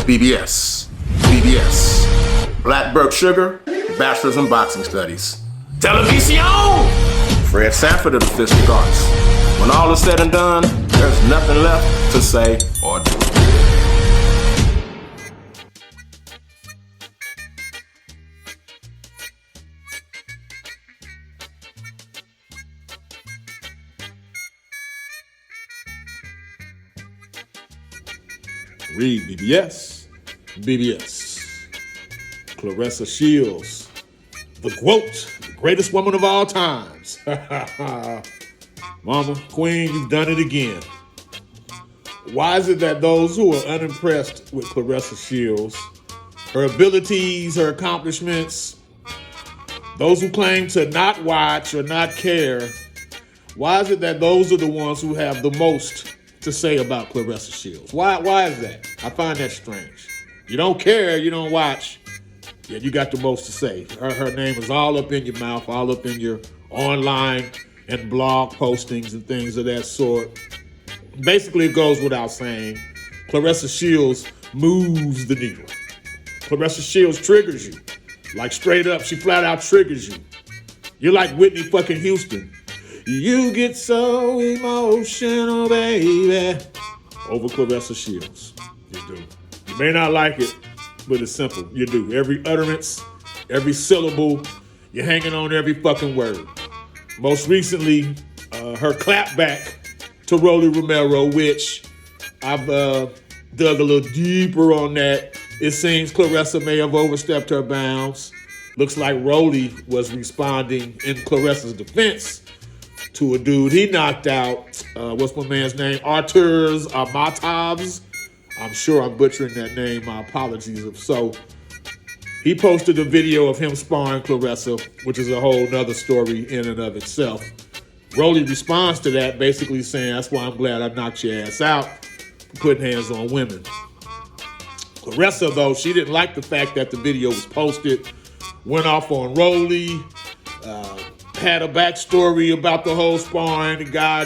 BBS. BBS. Black Burke Sugar, Bachelor's in Boxing Studies. Television! Fred Sanford of the Fistic Arts. When all is said and done, there's nothing left to say or do. REED-BBS, BBS. Claressa Shields, the GWOAT, the greatest woman of all times. Mama, Queen, you've done it again. Why is it that those who are unimpressed with Claressa Shields, her abilities, her accomplishments, those who claim to not watch or not care, why is it that those are the ones who have the most to say about Claressa Shields? Why is that? I find that strange. You don't care, you don't watch, yet you got the most to say. Her name is all up in your mouth, all up in your online and blog postings and things of that sort. Basically, it goes without saying, Claressa Shields moves the needle. Claressa Shields triggers you. Like straight up, she flat out triggers you. You're like Whitney fucking Houston. You get so emotional, baby. Over Claressa Shields. You do. You may not like it, but it's simple. You do. Every utterance, every syllable, you're hanging on every fucking word. Most recently, her clapback to Rolly Romero, which I've dug a little deeper on that. It seems Claressa may have overstepped her bounds. Looks like Rolly was responding in Claressa's defense to a dude he knocked out. What's my man's name? Arturs Amatovs. I'm sure I'm butchering that name. My apologies if so. He posted a video of him sparring Claressa, which is a whole nother story in and of itself. Rolly responds to that, basically saying, that's why I'm glad I knocked your ass out for putting hands on women. Claressa, though, she didn't like the fact that the video was posted, went off on Rolly, had a backstory about the whole sparring, the guy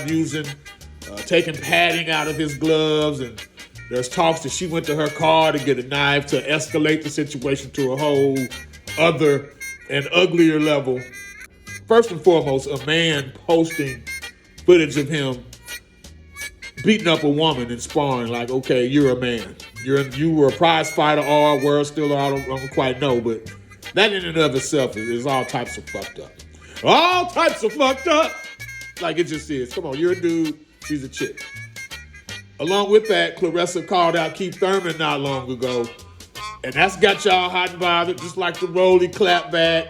taking padding out of his gloves, and there's talks that she went to her car to get a knife to escalate the situation to a whole other and uglier level. First and foremost, a man posting footage of him beating up a woman and sparring, like, okay, you're a man. You were a prize fighter, or were still, I don't quite know, but that in and of itself is all types of fucked up. All types of fucked up. Like it just is. Come on, you're a dude, she's a chick. Along with that, Claressa called out Keith Thurman not long ago. And that's got y'all hot and bothered, just like the Rolly clapback.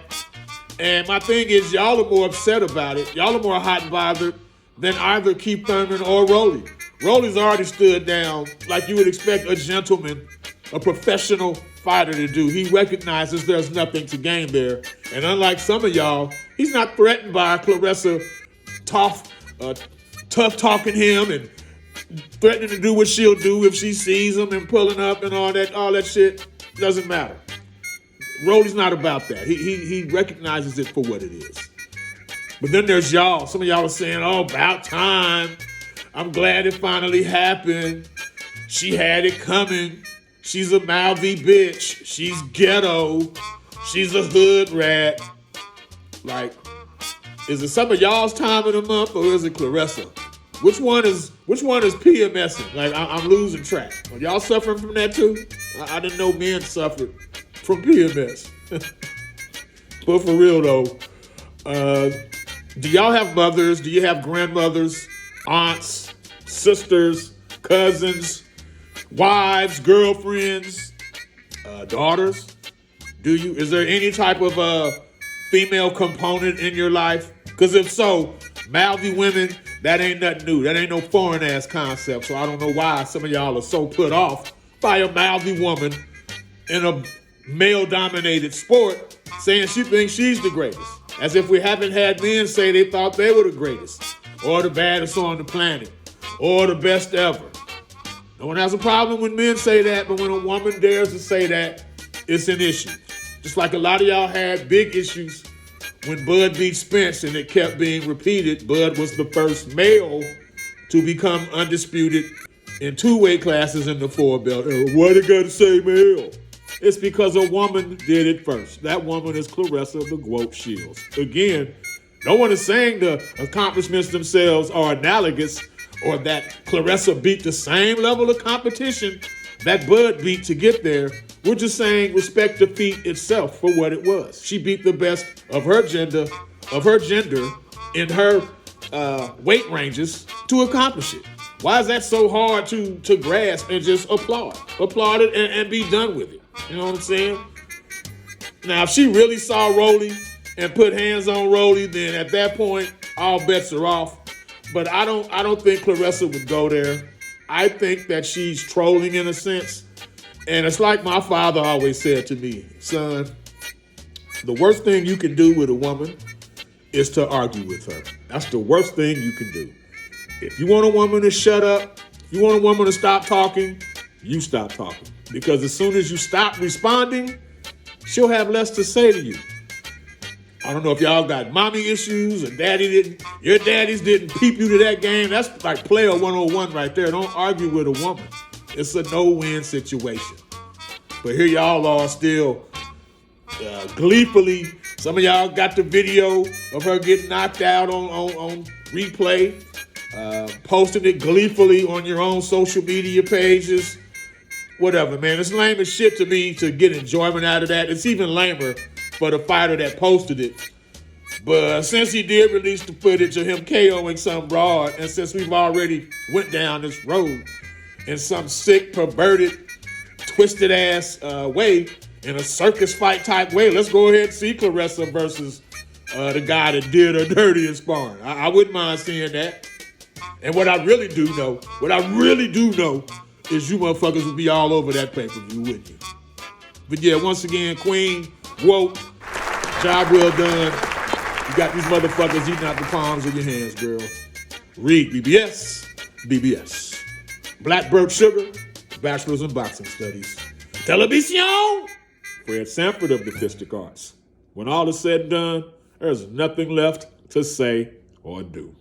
And my thing is, y'all are more upset about it. Y'all are more hot and bothered than either Keith Thurman or Rolly. Rolly's already stood down like you would expect a gentleman, a professional fighter to do. He recognizes there's nothing to gain there. And unlike some of y'all, he's not threatened by Claressa tough talking him and threatening to do what she'll do if she sees him and pulling up and all that shit. Doesn't matter. Rolly's not about that. He recognizes it for what it is. But then there's y'all. Some of y'all are saying, oh, about time. I'm glad it finally happened. She had it coming. She's a mouthy bitch. She's ghetto. She's a hood rat. Like, is it some of y'all's time of the month or is it Claressa? Which one is PMS'ing? Like, I'm losing track. Are y'all suffering from that too? I didn't know men suffered from PMS. But for real though, do y'all have mothers? Do you have grandmothers, aunts, sisters, cousins, wives, girlfriends, daughters? Do you? Is there any type of female component in your life? Because if so, mouthy women, that ain't nothing new. That ain't no foreign ass concept. So I don't know why some of y'all are so put off by a mouthy woman in a male-dominated sport saying she thinks she's the greatest. As if we haven't had men say they thought they were the greatest or the baddest on the planet or the best ever. No one has a problem when men say that, but when a woman dares to say that, it's an issue. Just like a lot of y'all had big issues when Bud beat Spence and it kept being repeated. Bud was the first male to become undisputed in 2 weight classes in the 4-belt era. Why they got to say male? It's because a woman did it first. That woman is Claressa the GWOAT Shields. Again, no one is saying the accomplishments themselves are analogous or that Claressa beat the same level of competition that Bud beat to get there. We're just saying respect the feat itself for what it was. She beat the best of her gender in her weight ranges to accomplish it. Why is that so hard to grasp and just applaud? Applaud it and be done with it. You know what I'm saying? Now, if she really saw Rolly and put hands on Rolly, then at that point, all bets are off. But I don't think Claressa would go there. I think that she's trolling in a sense. And it's like my father always said to me, son, the worst thing you can do with a woman is to argue with her. That's the worst thing you can do. If you want a woman to shut up, if you want a woman to stop talking, you stop talking. Because as soon as you stop responding, she'll have less to say to you. I don't know if y'all got mommy issues or your daddies didn't peep you to that game. That's like player 101 right there. Don't argue with a woman. It's a no-win situation. But here y'all are still gleefully. Some of y'all got the video of her getting knocked out on replay, posting it gleefully on your own social media pages. Whatever, man. It's lame as shit to me to get enjoyment out of that. It's even lamer for the fighter that posted it. But since he did release the footage of him KOing some broad, and since we've already went down this road in some sick, perverted, twisted ass way, in a circus fight type way, let's go ahead and see Claressa versus the guy that did her dirty in sparring. I wouldn't mind seeing that. And what I really do know is you motherfuckers would be all over that pay-per-view, wouldn't you? But yeah, once again, Queen, GWOAT, job well done. You got these motherfuckers eating out the palms of your hands, girl. REED-BBS. Black Birch Sugar, Bachelor's in Boxing Studies. Televisión! Fred Sanford of the Fistic Arts. When all is said and done, there's nothing left to say or do.